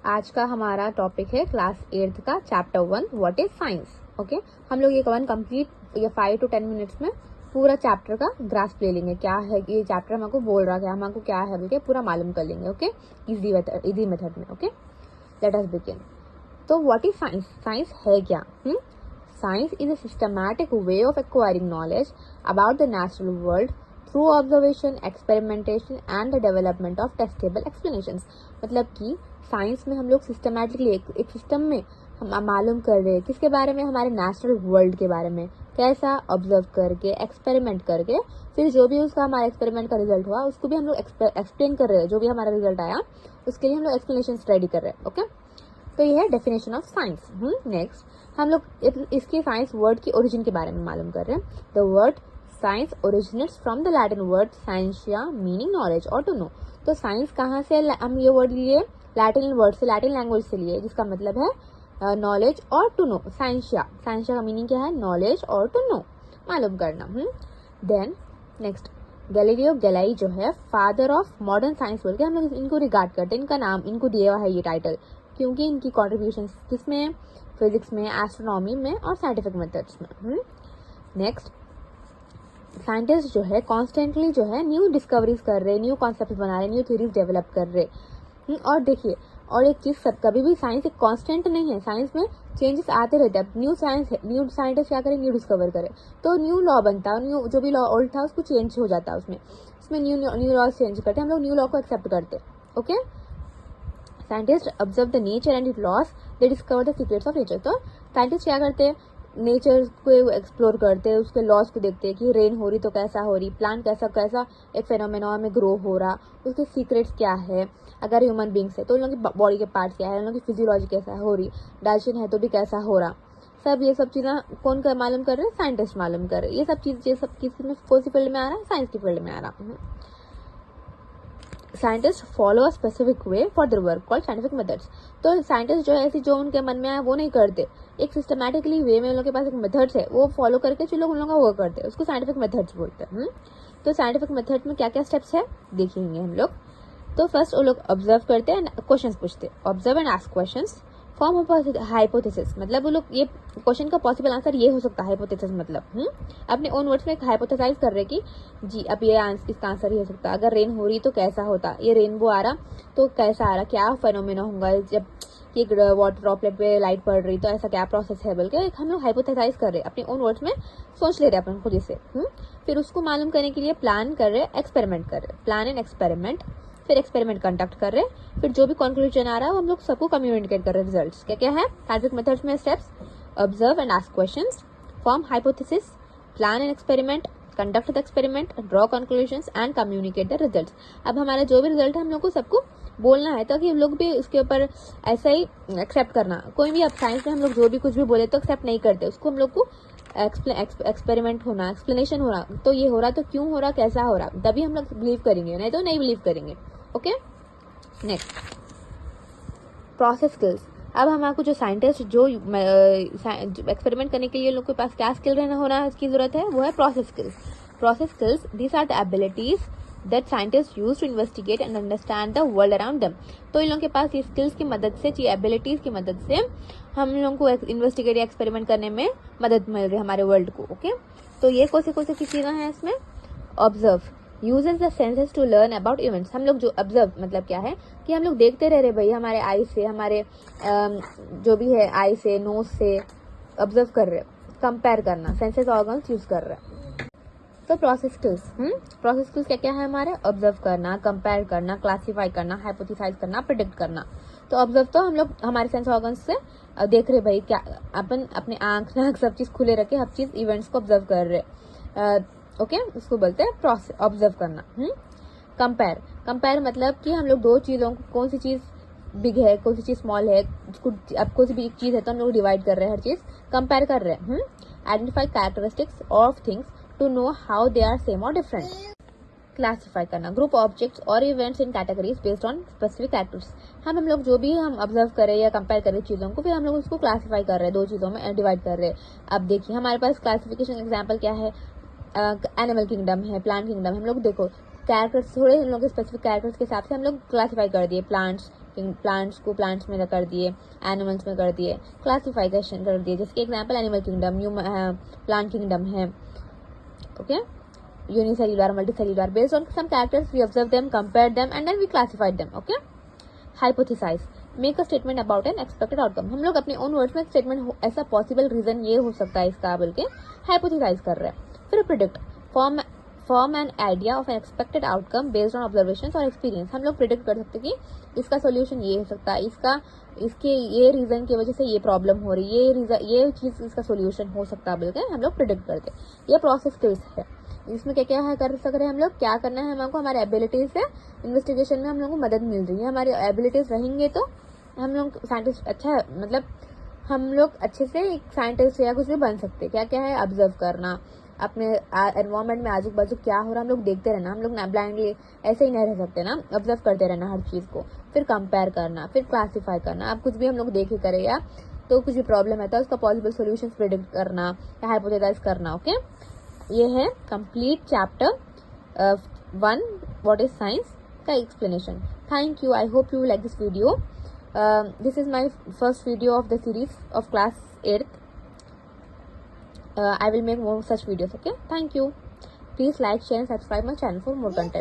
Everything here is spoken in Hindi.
आज का हमारा टॉपिक है क्लास 8th का chapter 1 what is science. Okay, हम लोग ये 1 कंप्लीट ये 5 to 10 मिनट्स में पूरा चैप्टर का ग्रास्प ले लेंगे। क्या है ये चैप्टर हमको बोल रहा है, हमको क्या है बोल के पूरा मालूम कर लेंगे। ओके, इजी मेथड में। Okay, let us begin. तो व्हाट इज साइंस? साइंस है क्या? Science is a systematic way of acquiring knowledge about the natural world through observation, experimentation and the development of testable explanations. मतलब कि साइंस में हम लोग सिस्टमैटिकली एक सिस्टम में हम मालूम कर रहे हैं किसके बारे में, हमारे नेचुरल वर्ल्ड के बारे में। कैसा? ऑब्जर्व करके, एक्सपेरिमेंट करके, फिर जो भी उसका हमारे एक्सपेरिमेंट का रिजल्ट हुआ उसको भी हम लोग एक्सप्लेन कर रहे हैं। जो भी हमारा रिजल्ट आया उसके लिए हम लोग एक्सप्लेनेशन रेडी कर रहे हैं। ओके, तो ये है डेफिनेशन ऑफ साइंस। नेक्स्ट हम लोग इसके साइंस वर्ड की ओरिजिन के बारे में मालूम कर रहे हैं। The word science originates from the Latin word scientia meaning knowledge और टू नो। तो साइंस कहाँ से हम ये वर्ड लिए? लैटिन वर्ड से, लैटिन लैंग्वेज से लिए, जिसका मतलब है नॉलेज और टू नो। साइंसिया, साइंसिया का मीनिंग क्या है? नॉलेज और टू नो, मालूम करना। देन नेक्स्ट गैलीलियो गैलाई जो है फादर ऑफ मॉडर्न साइंस बोल के हम लोग इनको रिगार्ड करते हैं। इनका नाम इनको दिया हुआ है ये टाइटल क्योंकि इनकी कॉन्ट्रीब्यूशन किसमें? फिजिक्स में, एस्ट्रोनॉमी में और साइंटिफिक मेथड्स में। नेक्स्ट साइंटिस्ट जो है कॉन्स्टेंटली जो है न्यू डिस्कवरीज कर रहे, न्यू कॉन्सेप्ट बना रहे, न्यू थ्योरीज डेवलप कर रहे। और देखिए, और एक चीज कभी भी साइंस एक कांस्टेंट नहीं है। साइंस में चेंजेस आते रहते हैं। न्यू साइंटिस्ट क्या करे? न्यू डिस्कवर करे तो न्यू लॉ बनता है। न्यू जो भी लॉ ओल्ड था उसको चेंज हो जाता है। उसमें न्यू लॉ चेंज करते हैं। हम लोग न्यू लॉ को एक्सेप्ट करते हैं। Okay, scientist observe the nature and it loss, they discover the secrets of nature. तो साइंटिस्ट क्या करते हैं? नेचर को एक्सप्लोर करते हैं, उसके लॉस को देखते हैं कि रेन हो रही तो कैसा हो रही, प्लांट कैसा एक फेनोमेना में ग्रो हो रहा, उसके सीक्रेट्स क्या है। अगर ह्यूमन बींग्स है तो उन लोगों की बॉडी के पार्ट्स क्या है, उन लोगों की फिजियोलॉजी कैसा हो रही, डाइजेशन है तो भी कैसा हो रहा। ये सब चीजें कौन मालूम कर रहे हैं? साइंटिस्ट मालूम कर रहे हैं। ये सब किस में कौन सी फील्ड में आ रहा है? साइंस की फील्ड में आ रहा है। Scientist follow a specific way for their work called scientific methods. तो साइंटिस्ट जो है ऐसी जो उनके मन में आया वो नहीं करते, एक सिस्टमैटिकली वे में उन लोगों के पास एक मेथड्स है वो फॉलो करके जो लोग उन लोगों का वर्क करते हैं उसको साइंटिफिक मेथड्स बोलते हैं। तो साइंटिफिक मेथड में क्या क्या स्टेप्स है देखेंगे हम लोग। तो फर्स्ट वो लोग ऑब्जर्व करते हैं, क्वेश्चन पूछते हैं, observe and ask questions, form hypothesis. मतलब वो लोग ये क्वेश्चन का पॉसिबल आंसर ये हो सकता है। हाइपोथेसिस मतलब अपने ओन वर्ड्स में एक हाइपोथेसाइज कर रहे कि जी अब ये इसका आंसर ही हो सकता है। अगर रेन हो रही तो कैसा होता, ये रेनबो आ रहा तो कैसा आ रहा, क्या फेनोमेना होगा जब ये वाटर ड्रॉपलेट पे लाइट पड़ रही तो ऐसा क्या प्रोसेस है बोल के हम लोग हाइपोथेसाइज कर रहे हैं, अपने ओन वर्ड्स में सोच ले रहे हैं अपन खुद से। फिर उसको मालूम करने के लिए प्लान कर रहे, एक्सपेरिमेंट कर रहे, प्लान एंड एक्सपेरिमेंट। फिर एक्सपेरिमेंट कंडक्ट कर रहे, फिर जो भी कंक्लूजन आ रहा है वो हम लोग सबको कम्युनिकेट कर रहे रिजल्ट्स। क्या क्या है साइंटिफिक मेथड्स में steps? Observe and ask questions, form hypothesis, plan and experiment, conduct the experiment, draw conclusions and communicate the results. अब हमारा जो भी रिजल्ट है हम लोग को सबको बोलना है ताकि हम लोग भी इसके ऊपर ऐसा ही एक्सेप्ट करना। कोई भी अब साइंस में हम लोग जो भी कुछ भी बोले तो एक्सेप्ट नहीं करते, उसको हम लोग को एक्सपेरिमेंट होना, एक्सप्लेनेशन हो रहा तो ये हो रहा तो क्यों हो रहा, कैसा हो रहा, तभी हम लोग बिलीव करेंगे, नहीं तो नहीं बिलीव करेंगे। Okay, next process skills. अब हमारे जो साइंटिस्ट जो एक्सपेरिमेंट करने के लिए लोग के पास क्या स्किल होना इसकी जरूरत है, वो है process skills. Process skills these are the abilities that scientist use to investigate and understand the world around them. तो इन लोगों के पास ये स्किल्स की मदद से, ये एबिलिटीज की मदद से हम लोगों को इन्वेस्टिगेट या एक्सपेरिमेंट करने में मदद मिल रही है हमारे वर्ल्ड को। ओके, तो ये कौन सी चीजें हैं इसमें? Observe uses the senses to learn about events। हम लोग जो ऑब्जर्व मतलब क्या है कि हम लोग देखते रह रहे भाई, हमारे आई से, हमारे जो भी है आई से, नोज से ऑब्जर्व कर रहे, कंपेयर करना, सेंसेस ऑर्गन्स यूज कर रहे। तो प्रोसेस स्किल्स प्रोसेस स्किल्स क्या क्या है हमारे? ऑब्जर्व करना, कंपेयर करना, क्लासीफाई करना, हाइपोथेसाइज करना, प्रिडिक्ट करना। तो ऑब्जर्व तो हम लोग हमारे सेंस ऑर्गन्स से देख रहे भाई, क्या अपन अपने आंख नाक सब चीज खुले रखे हर चीज इवेंट्स को ऑब्जर्व कर रहे। ओके, उसको बोलते हैं प्रोसेस ऑब्जर्व करना। कंपेयर मतलब कि हम लोग दो चीजों को, कौन सी चीज बिग है, कौन सी चीज स्मॉल है, उसको अब कौन सी भी एक चीज है तो हम लोग डिवाइड कर रहे हैं, हर चीज कंपेयर कर रहे हैं। Identify characteristics of things to know how they are same और डिफरेंट। क्लासिफाई करना, ग्रुप ऑब्जेक्ट्स और events in categories based on specific characters. हम लोग जो भी हम ऑब्जर्व करें या कंपेयर करें चीजों को, फिर हम लोग उसको क्लासिफाई कर रहे हैं, दो चीजों में डिवाइड कर रहे हैं। अब देखिए हमारे पास क्लासिफिकेशन एग्जाम्पल क्या है? एनिमल किंगडम है, प्लांट किंगडम। हम लोग देखो कैरेक्टर्स थोड़े हम लोग स्पेसिफिक कैरेक्टर्स के हिसाब से हम लोग क्लासिफाई कर दिए, प्लांट्स, प्लांट्स को प्लांट्स में कर दिए, एनिमल्स में कर दिए, क्लासिफिकेशन कर दिए, जैसे example animal kingdom, plant kingdom है, okay, unicellular, multicellular, based on some characters we observe them, compare them and then we classified them, okay. Hypothesize, make a statement about an expected outcome, हम लोग अपने ओन वर्ड्स में स्टेटमेंट, ऐसा पॉसिबल रीजन ये हो सकता है इसका बोल के हाइपोथेसाइज कर रहे हैं। फिर predict, form an idea of N expected outcome based on observation और एक्सपीरियंस, हम लोग प्रिडिक्ट कर सकते हैं कि इसका सोल्यूशन ये हो सकता है, इसके ये रीजन की वजह से ये प्रॉब्लम हो रही है, ये चीज इसका सोल्यूशन हो सकता है बोल के हम लोग प्रिडिक्ट करते हैं। ये प्रोसेस स्किल्स है, इसमें क्या क्या है कर सक रहे हैं हम लोग, क्या करना है हमको, हमारे एबिलिटीज से इन्वेस्टिगेशन में हम लोग को मदद मिल रही है, हमारी एबिलिटीज रहेंगे तो हम लोग साइंटिस्ट अच्छा, मतलब हम लोग अच्छे से एक साइंटिस्ट या कुछ भी बन सकते हैं। क्या क्या है, ऑब्जर्व करना, अपने एनवायरमेंट में आजू बाजू क्या हो रहा है हम लोग देखते रहना, हम लोग ना ब्लाइंडली ऐसे ही नहीं रह सकते ना, ऑब्जर्व करते रहना हर चीज को, फिर कंपेयर करना, फिर क्लासीफाई करना। अब कुछ भी हम लोग देख ही करें या तो कुछ भी प्रॉब्लम है तो उसका पॉसिबल सोल्यूशन प्रेडिक्ट करना या हाइपोथेसाइज करना, ओके। ये है complete chapter 1 what is science का explanation. Thank you, I hope you like this video. This is my first video of the series of class 8th. I will make more such videos, okay? Thank you. Please like, share and subscribe my channel for more content.